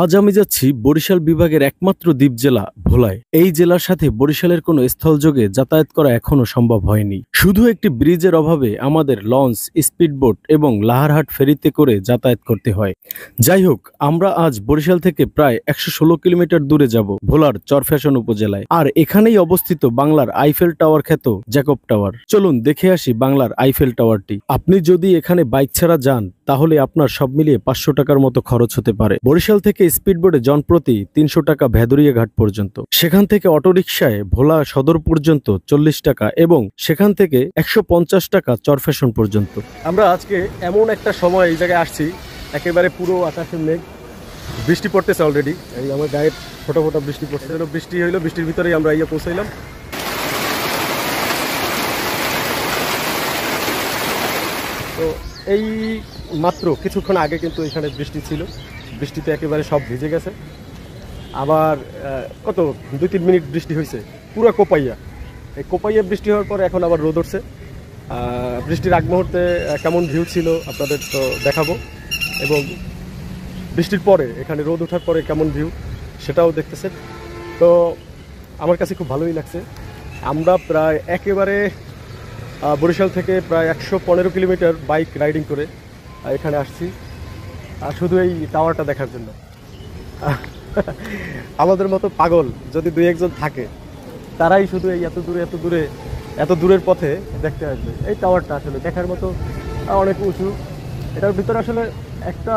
আজ আমি যাচ্ছি বরিশাল বিভাগের একমাত্র দ্বীপ জেলা ভোলায়। এই জেলার সাথে বরিশালের কোনো স্থলযোগে যাতায়াত করা এখনো সম্ভব হয়নি। শুধু একটি ব্রিজের অভাবে আমাদের লঞ্চ, স্পিডবোট এবং লাহারহাট ফেরিতে করে যাতায়াত করতে হয়। যাই হোক, আমরা আজ বরিশাল থেকে প্রায় ১১৬ কিলোমিটার দূরে যাব ভোলার চরফ্যাশন উপজেলায়। আর এখানেই অবস্থিত বাংলার আইফেল টাওয়ার খ্যাত জ্যাকব টাওয়ার। চলুন দেখে আসি বাংলার আইফেল টাওয়ারটি। আপনি যদি এখানে বাইক ছাড়া যান তাহলে আপনার সব মিলিয়ে ৫০০ টাকার মতো খরচ হতে পারে। বরিশাল থেকে স্পিডবোটে জনপ্রতি ৩০০ টাকা ভেদুরিয়া ঘাট পর্যন্ত, সেখান থেকে অটোরিকশায় ভোলা সদর পর্যন্ত ৪০ টাকা এবং সেখান থেকে ১৫০ টাকা চরফ্যাশন পর্যন্ত। আমরা আজকে এমন একটা সময় এই জায়গায় আসছি, একেবারে পুরো আকাশের মেঘ, বৃষ্টি পড়তেছে অলরেডি। এই আমার গায়ে ফোটা ফোটা বৃষ্টি পড়ছে, বৃষ্টি হইলো, বৃষ্টির ভিতরেই আমরা পৌঁছাইলাম। তো এই মাত্র কিছুক্ষণ আগে কিন্তু এখানে বৃষ্টি ছিল, বৃষ্টিতে একেবারে সব ভিজে গেছে। আবার কত ২-৩ মিনিট বৃষ্টি হয়েছে, পুরো কোপাইয়া। এই কোপাইয়া বৃষ্টি হওয়ার পরে এখন আবার রোদ উঠছে। বৃষ্টির আগ মুহূর্তে কেমন ভিউ ছিল আপনাদের তো দেখাবো, এবং বৃষ্টির পরে এখানে রোদ ওঠার পরে কেমন ভিউ সেটাও দেখতেছেন। তো আমার কাছে খুব ভালোই লাগছে। আমরা প্রায় একেবারে বরিশাল থেকে প্রায় ১১৫ কিলোমিটার বাইক রাইডিং করে এখানে আসছি, শুধু এই টাওয়ারটা দেখার জন্য। আমাদের মতো পাগল যদি ২-১ জন থাকে, তারাই শুধু এই এত দূরের পথে দেখতে আসবে। এই টাওয়ারটা আসলে দেখার মতো, অনেক উঁচু। এটার ভিতরে আসলে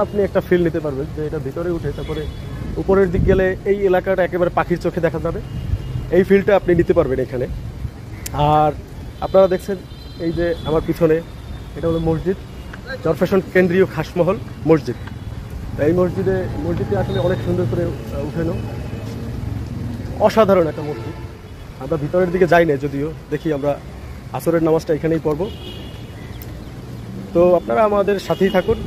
আপনি একটা ফিল নিতে পারবেন যে এটা ভিতরে উঠে তারপরে উপরের দিক গেলে এই এলাকাটা একেবারে পাখির চোখে দেখা যাবে। এই ফিলটা আপনি নিতে পারবেন এখানে। আর আপনারা দেখছেন এই যে আমার পিছনে, এটা হলো মসজিদ, চরফ্যাশন কেন্দ্রীয় খাসমহল মসজিদ। এই মসজিদে আসলে অনেক সুন্দর করে উঠানো, অসাধারণ একটা মসজিদ। আমরা ভিতরের দিকে যাই না, যদিও দেখি আমরা আসরের নামাজটা এখানেই পড়ব। তো আপনারা আমাদের সাথেই থাকুন।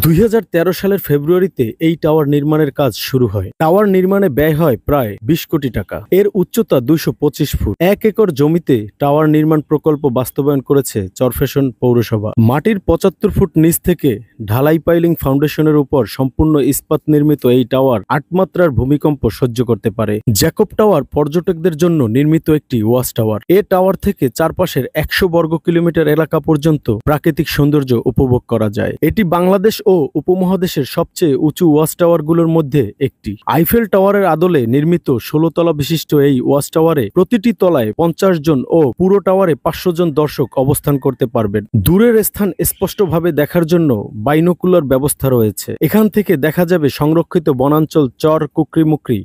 ২০১৩ সালের ফেব্রুয়ারিতে এই টাওয়ার নির্মাণের কাজ শুরু হয়। টাওয়ার নির্মাণে ব্যয় হয় প্রায় ২০ কোটি টাকা। এর উচ্চতা ২২৫ ফুট। ১ একর জমিতে টাওয়ার নির্মাণ প্রকল্প বাস্তবায়ন করেছে চরফ্যাশন পৌরসভা। মাটির ৭৫ ফুট নিচ থেকে ঢালাই পাইলিং ফাউন্ডেশনের উপর সম্পূর্ণ ইস্পাত নির্মিত এই টাওয়ার ৮ মাত্রার ভূমিকম্প সহ্য করতে পারে। জ্যাকব টাওয়ার পর্যটকদের জন্য নির্মিত একটি ওয়াচ টাওয়ার। এ টাওয়ার থেকে চারপাশের ১০০ বর্গ কিলোমিটার এলাকা পর্যন্ত প্রাকৃতিক সৌন্দর্য উপভোগ করা যায়। এটি বাংলাদেশ ও উপমহাদেশের সবচেয়ে উঁচু ওয়াচ টাওয়ারগুলোর মধ্যে একটি। আইফেল টাওয়ারের আদলে নির্মিত ১৬ তলা বিশিষ্ট এই ওয়াচ টাওয়ারে প্রতিটি তলায় ৫০ জন ও পুরো টাওয়ারে ৫০০ জন দর্শক অবস্থান করতে পারবেন। দূরের স্থান স্পষ্টভাবে দেখার জন্য বাইনোকুলার ব্যবস্থা রয়েছে। এখান থেকে দেখা যাবে সংরক্ষিত বনাঞ্চল, চর কুকরিমুকরি,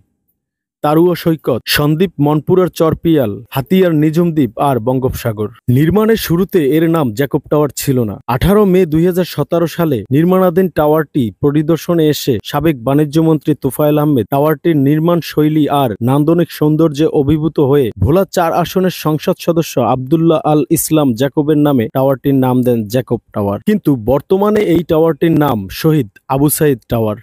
তারুয়া সৈকত, সন্দ্বীপ, মনপুরার চর পিয়াল, হাতিয়ার নিঝুম দ্বীপ আর বঙ্গোপসাগর। নির্মাণের শুরুতে এর নাম জ্যাকব টাওয়ার ছিল না। ১৮ মে ২০১৭ সালে নির্মাণাধীন টাওয়ারটি পরিদর্শনে এসে সাবেক বাণিজ্যমন্ত্রী তোফায়েল আহমেদ টাওয়ারটির নির্মাণ শৈলী আর নান্দনিক সৌন্দর্যে অভিভূত হয়ে ভোলা ৪ আসনের সংসদ সদস্য আব্দুল্লাহ আল ইসলাম জ্যাকবের নামে টাওয়ারটির নাম দেন জ্যাকব টাওয়ার। কিন্তু বর্তমানে এই টাওয়ারটির নাম শহীদ আবু সাইদ টাওয়ার।